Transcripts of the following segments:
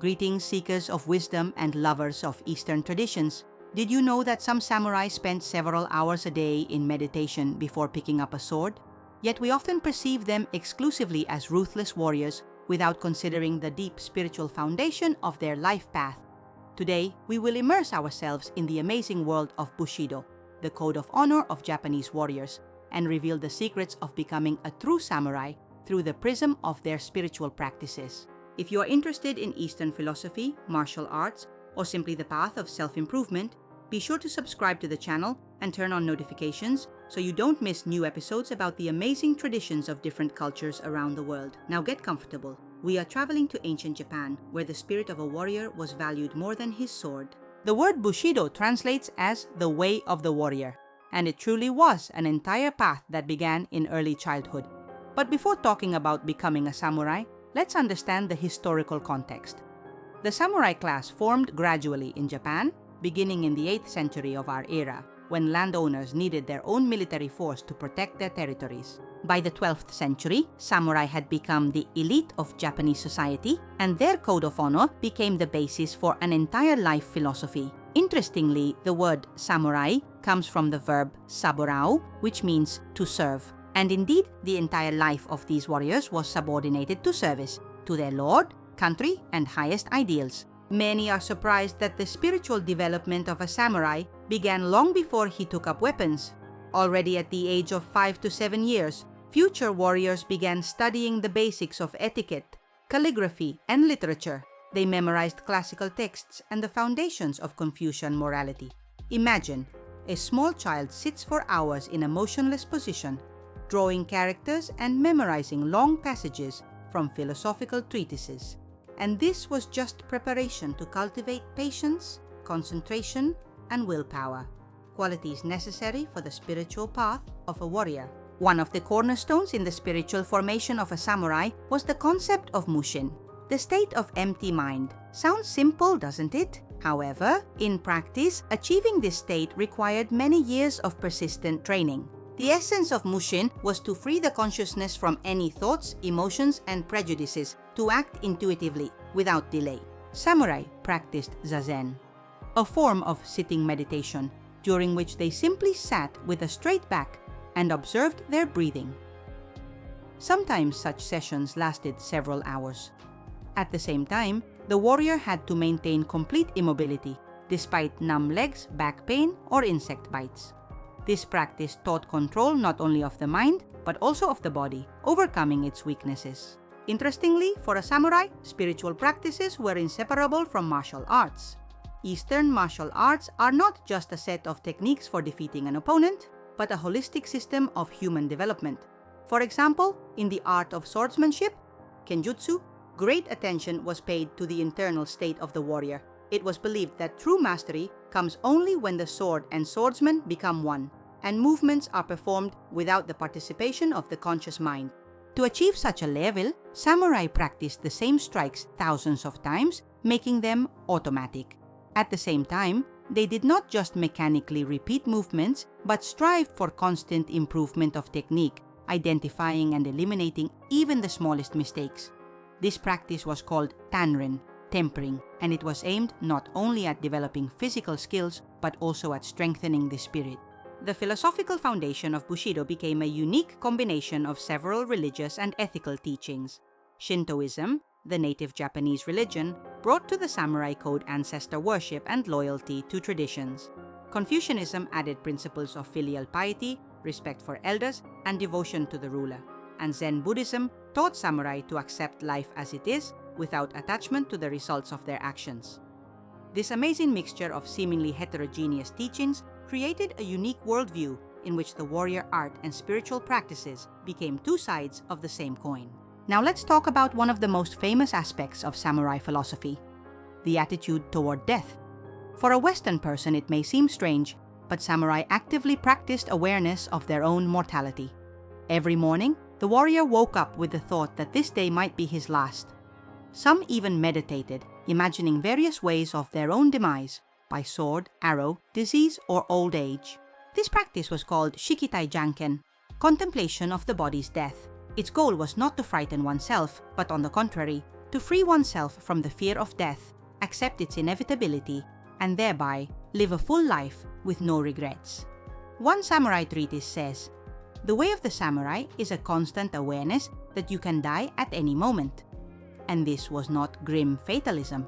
Greetings, seekers of wisdom and lovers of Eastern traditions. Did you know that some samurai spent several hours a day in meditation before picking up a sword? Yet we often perceive them exclusively as ruthless warriors without considering the deep spiritual foundation of their life path. Today, we will immerse ourselves in the amazing world of Bushido, the code of honor of Japanese warriors, and reveal the secrets of becoming a true samurai through the prism of their spiritual practices. If you are interested in Eastern philosophy, martial arts, or simply the path of self-improvement, be sure to subscribe to the channel and turn on notifications so you don't miss new episodes about the amazing traditions of different cultures around the world. Now get comfortable. We are traveling to ancient Japan, where the spirit of a warrior was valued more than his sword. The word Bushido translates as the way of the warrior, and it truly was an entire path that began in early childhood. But before talking about becoming a samurai, let's understand the historical context. The samurai class formed gradually in Japan, beginning in the 8th century of our era, when landowners needed their own military force to protect their territories. By the 12th century, samurai had become the elite of Japanese society, and their code of honor became the basis for an entire life philosophy. Interestingly, the word samurai comes from the verb saburao, which means to serve. And indeed, the entire life of these warriors was subordinated to service, to their lord, country, and highest ideals. Many are surprised that the spiritual development of a samurai began long before he took up weapons. Already at the age of 5 to 7 years, future warriors began studying the basics of etiquette, calligraphy, and literature. They memorized classical texts and the foundations of Confucian morality. Imagine, a small child sits for hours in a motionless position, drawing characters and memorizing long passages from philosophical treatises. And this was just preparation to cultivate patience, concentration, and willpower, qualities necessary for the spiritual path of a warrior. One of the cornerstones in the spiritual formation of a samurai was the concept of mushin, the state of empty mind. Sounds simple, doesn't it? However, in practice, achieving this state required many years of persistent training. The essence of mushin was to free the consciousness from any thoughts, emotions, and prejudices to act intuitively, without delay. Samurai practiced zazen, a form of sitting meditation, during which they simply sat with a straight back and observed their breathing. Sometimes such sessions lasted several hours. At the same time, the warrior had to maintain complete immobility, despite numb legs, back pain, or insect bites. This practice taught control not only of the mind, but also of the body, overcoming its weaknesses. Interestingly, for a samurai, spiritual practices were inseparable from martial arts. Eastern martial arts are not just a set of techniques for defeating an opponent, but a holistic system of human development. For example, in the art of swordsmanship, kenjutsu, great attention was paid to the internal state of the warrior. It was believed that true mastery comes only when the sword and swordsman become one, and movements are performed without the participation of the conscious mind. To achieve such a level, samurai practiced the same strikes thousands of times, making them automatic. At the same time, they did not just mechanically repeat movements, but strive for constant improvement of technique, identifying and eliminating even the smallest mistakes. This practice was called tanrin, tempering, and it was aimed not only at developing physical skills, but also at strengthening the spirit. The philosophical foundation of Bushido became a unique combination of several religious and ethical teachings. Shintoism, the native Japanese religion, brought to the samurai code ancestor worship and loyalty to traditions. Confucianism added principles of filial piety, respect for elders, and devotion to the ruler. And Zen Buddhism taught samurai to accept life as it is, without attachment to the results of their actions. This amazing mixture of seemingly heterogeneous teachings created a unique worldview in which the warrior art and spiritual practices became two sides of the same coin. Now let's talk about one of the most famous aspects of samurai philosophy, the attitude toward death. For a Western person, it may seem strange, but samurai actively practiced awareness of their own mortality. Every morning, the warrior woke up with the thought that this day might be his last. Some even meditated, imagining various ways of their own demise, by sword, arrow, disease, or old age. This practice was called shikitai janken, contemplation of the body's death. Its goal was not to frighten oneself, but on the contrary, to free oneself from the fear of death, accept its inevitability, and thereby live a full life with no regrets. One samurai treatise says, "The way of the samurai is a constant awareness that you can die at any moment." And this was not grim fatalism.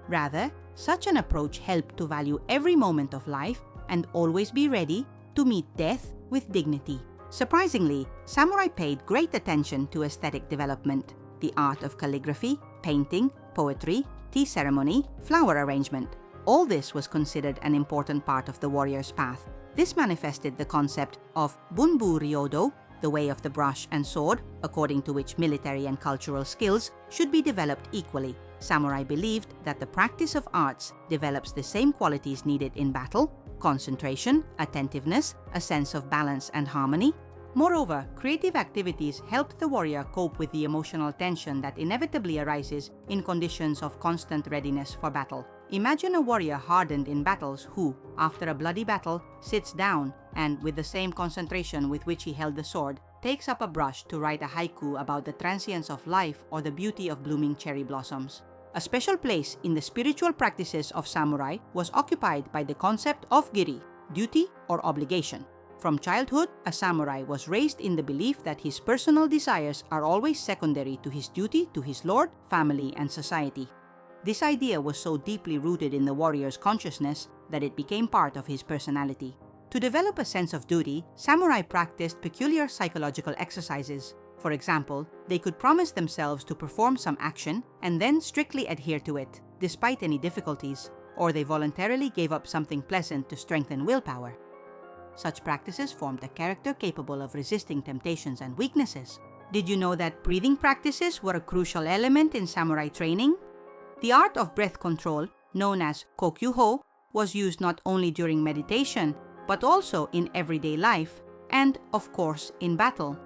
Rather, such an approach helped to value every moment of life and always be ready to meet death with dignity. Surprisingly, samurai paid great attention to aesthetic development, the art of calligraphy, painting, poetry, tea ceremony, flower arrangement. All this was considered an important part of the warrior's path. This manifested the concept of bunbu ryodo, the way of the brush and sword, according to which military and cultural skills should be developed equally. Samurai believed that the practice of arts develops the same qualities needed in battle: concentration, attentiveness, a sense of balance and harmony. Moreover, creative activities helped the warrior cope with the emotional tension that inevitably arises in conditions of constant readiness for battle. Imagine a warrior hardened in battles who, after a bloody battle, sits down and, with the same concentration with which he held the sword, takes up a brush to write a haiku about the transience of life or the beauty of blooming cherry blossoms. A special place in the spiritual practices of samurai was occupied by the concept of giri, duty or obligation. From childhood, a samurai was raised in the belief that his personal desires are always secondary to his duty to his lord, family, and society. This idea was so deeply rooted in the warrior's consciousness that it became part of his personality. To develop a sense of duty, samurai practiced peculiar psychological exercises. For example, they could promise themselves to perform some action and then strictly adhere to it, despite any difficulties, or they voluntarily gave up something pleasant to strengthen willpower. Such practices formed a character capable of resisting temptations and weaknesses. Did you know that breathing practices were a crucial element in samurai training? The art of breath control, known as kokyuho, was used not only during meditation, but also in everyday life, and, of course, in battle.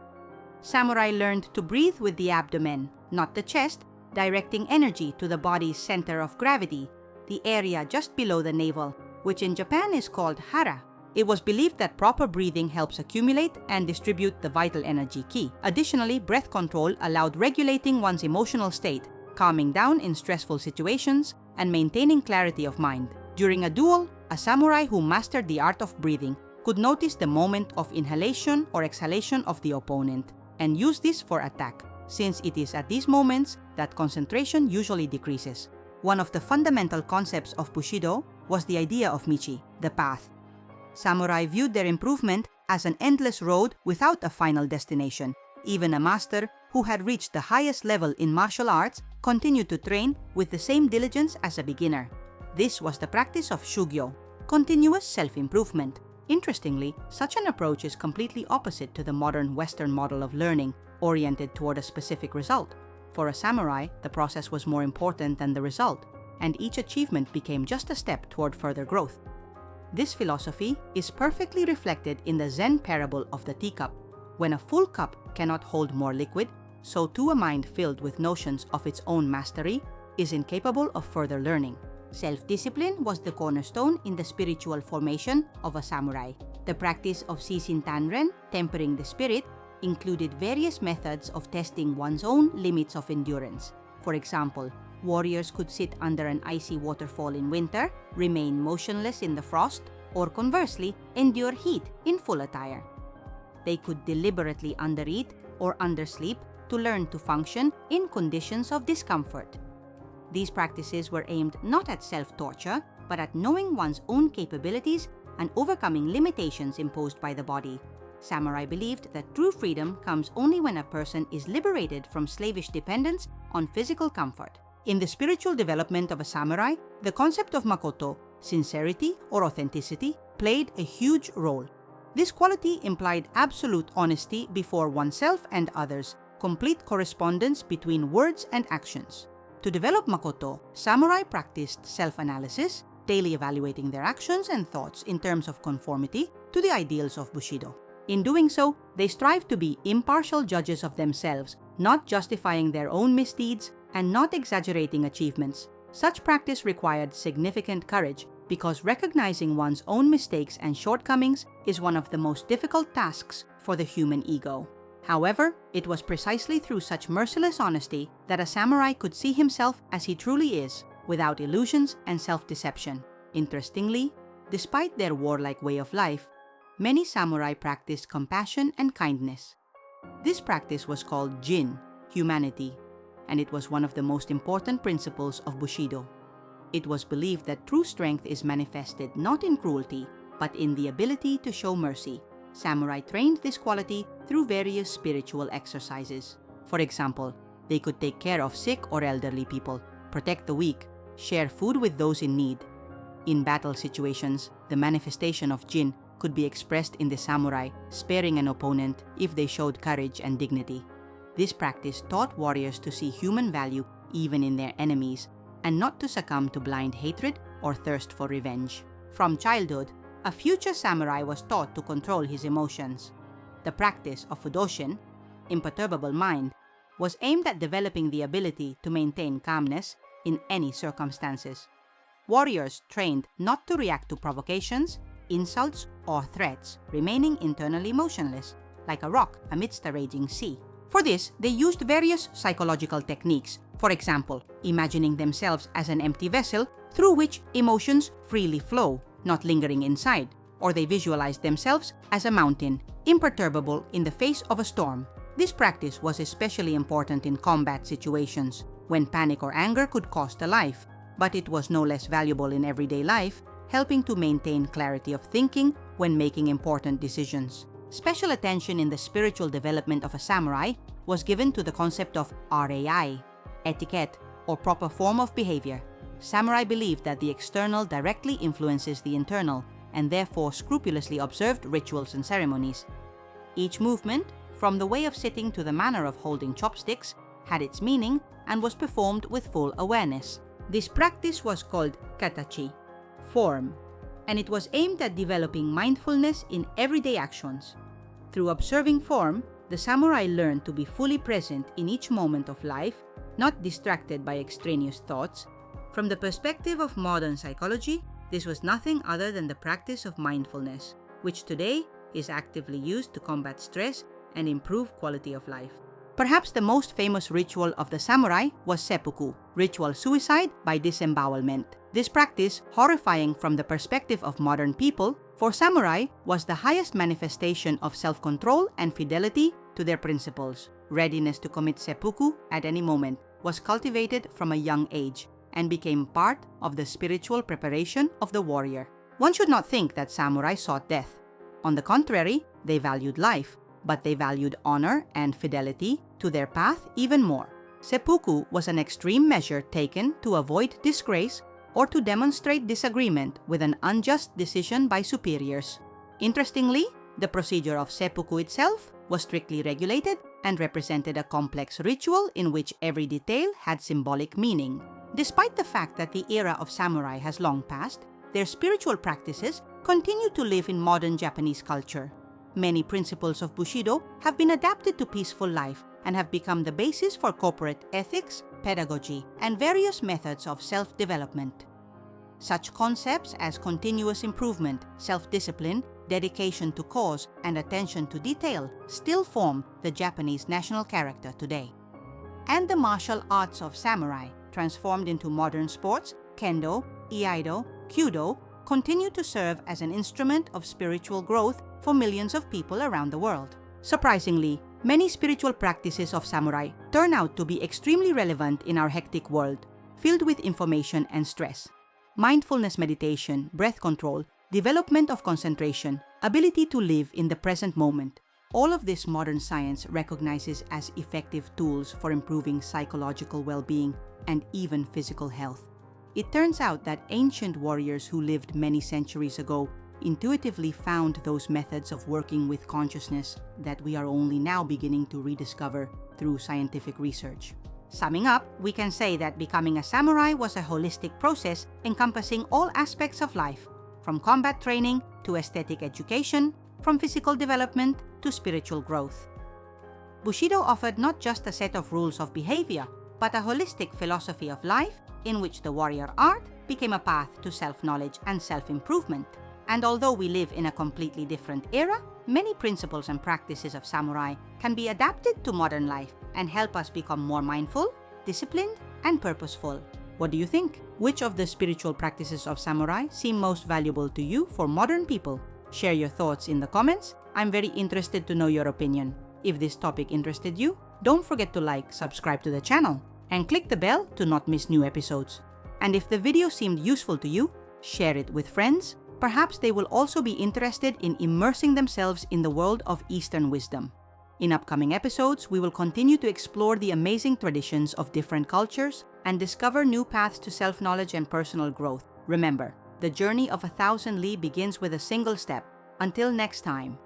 Samurai learned to breathe with the abdomen, not the chest, directing energy to the body's center of gravity, the area just below the navel, which in Japan is called hara. It was believed that proper breathing helps accumulate and distribute the vital energy ki. Additionally, breath control allowed regulating one's emotional state, calming down in stressful situations, and maintaining clarity of mind. During a duel, a samurai who mastered the art of breathing could notice the moment of inhalation or exhalation of the opponent and use this for attack, since it is at these moments that concentration usually decreases. One of the fundamental concepts of Bushido was the idea of michi, the path. Samurai viewed their improvement as an endless road without a final destination. Even a master who had reached the highest level in martial arts continued to train with the same diligence as a beginner. This was the practice of shugyo, continuous self-improvement. Interestingly, such an approach is completely opposite to the modern Western model of learning, oriented toward a specific result. For a samurai, the process was more important than the result, and each achievement became just a step toward further growth. This philosophy is perfectly reflected in the Zen parable of the teacup. When a full cup cannot hold more liquid, so too a mind filled with notions of its own mastery is incapable of further learning. Self-discipline was the cornerstone in the spiritual formation of a samurai. The practice of Seisin Tanren, tempering the spirit, included various methods of testing one's own limits of endurance. For example, warriors could sit under an icy waterfall in winter, remain motionless in the frost, or conversely, endure heat in full attire. They could deliberately undereat or undersleep to learn to function in conditions of discomfort. These practices were aimed not at self-torture, but at knowing one's own capabilities and overcoming limitations imposed by the body. Samurai believed that true freedom comes only when a person is liberated from slavish dependence on physical comfort. In the spiritual development of a samurai, the concept of makoto, sincerity or authenticity, played a huge role. This quality implied absolute honesty before oneself and others, complete correspondence between words and actions. To develop makoto, samurai practiced self-analysis, daily evaluating their actions and thoughts in terms of conformity to the ideals of Bushido. In doing so, they strived to be impartial judges of themselves, not justifying their own misdeeds and not exaggerating achievements. Such practice required significant courage because recognizing one's own mistakes and shortcomings is one of the most difficult tasks for the human ego. However, it was precisely through such merciless honesty that a samurai could see himself as he truly is, without illusions and self-deception. Interestingly, despite their warlike way of life, many samurai practiced compassion and kindness. This practice was called Jin, humanity, and it was one of the most important principles of Bushido. It was believed that true strength is manifested not in cruelty, but in the ability to show mercy. Samurai trained this quality through various spiritual exercises. For example, they could take care of sick or elderly people, protect the weak, share food with those in need. In battle situations, the manifestation of Jin could be expressed in the samurai sparing an opponent if they showed courage and dignity. This practice taught warriors to see human value even in their enemies and not to succumb to blind hatred or thirst for revenge. From childhood, a future samurai was taught to control his emotions. The practice of fudoshin, imperturbable mind, was aimed at developing the ability to maintain calmness in any circumstances. Warriors trained not to react to provocations, insults, or threats, remaining internally motionless, like a rock amidst a raging sea. For this, they used various psychological techniques. For example, imagining themselves as an empty vessel through which emotions freely flow, not lingering inside, or they visualized themselves as a mountain, imperturbable in the face of a storm. This practice was especially important in combat situations, when panic or anger could cost a life, but it was no less valuable in everyday life, helping to maintain clarity of thinking when making important decisions. Special attention in the spiritual development of a samurai was given to the concept of RAI, etiquette, or proper form of behavior. Samurai believed that the external directly influences the internal, and therefore scrupulously observed rituals and ceremonies. Each movement, from the way of sitting to the manner of holding chopsticks, had its meaning and was performed with full awareness. This practice was called katachi, form, and it was aimed at developing mindfulness in everyday actions. Through observing form, the samurai learned to be fully present in each moment of life, not distracted by extraneous thoughts. From the perspective of modern psychology, this was nothing other than the practice of mindfulness, which today is actively used to combat stress and improve quality of life. Perhaps the most famous ritual of the samurai was seppuku, ritual suicide by disembowelment. This practice, horrifying from the perspective of modern people, for samurai was the highest manifestation of self-control and fidelity to their principles. Readiness to commit seppuku at any moment was cultivated from a young age and became part of the spiritual preparation of the warrior. One should not think that samurai sought death. On the contrary, they valued life, but they valued honor and fidelity to their path even more. Seppuku was an extreme measure taken to avoid disgrace or to demonstrate disagreement with an unjust decision by superiors. Interestingly, the procedure of seppuku itself was strictly regulated and represented a complex ritual in which every detail had symbolic meaning. Despite the fact that the era of samurai has long passed, their spiritual practices continue to live in modern Japanese culture. Many principles of Bushido have been adapted to peaceful life and have become the basis for corporate ethics, pedagogy, and various methods of self-development. Such concepts as continuous improvement, self-discipline, dedication to cause, and attention to detail still form the Japanese national character today. And the martial arts of samurai, transformed into modern sports, kendo, iaido, kyudo, continue to serve as an instrument of spiritual growth for millions of people around the world. Surprisingly, many spiritual practices of samurai turn out to be extremely relevant in our hectic world, filled with information and stress. Mindfulness meditation, breath control, development of concentration, ability to live in the present moment. All of this modern science recognizes as effective tools for improving psychological well-being and even physical health. It turns out that ancient warriors who lived many centuries ago intuitively found those methods of working with consciousness that we are only now beginning to rediscover through scientific research. Summing up, we can say that becoming a samurai was a holistic process encompassing all aspects of life, from combat training to aesthetic education, from physical development to spiritual growth. Bushido offered not just a set of rules of behavior, but a holistic philosophy of life in which the warrior art became a path to self-knowledge and self-improvement. And although we live in a completely different era, Many principles and practices of samurai can be adapted to modern life and help us become more mindful, disciplined, and purposeful. What do you think? Which of the spiritual practices of samurai seem most valuable to you for modern people? Share your thoughts in the comments. I'm very interested to know your opinion. If this topic interested you, don't forget to like, subscribe to the channel, and click the bell to not miss new episodes. And if the video seemed useful to you, share it with friends. Perhaps they will also be interested in immersing themselves in the world of Eastern wisdom. In upcoming episodes, we will continue to explore the amazing traditions of different cultures and discover new paths to self-knowledge and personal growth. Remember, the journey of 1,000 li begins with a single step. Until next time.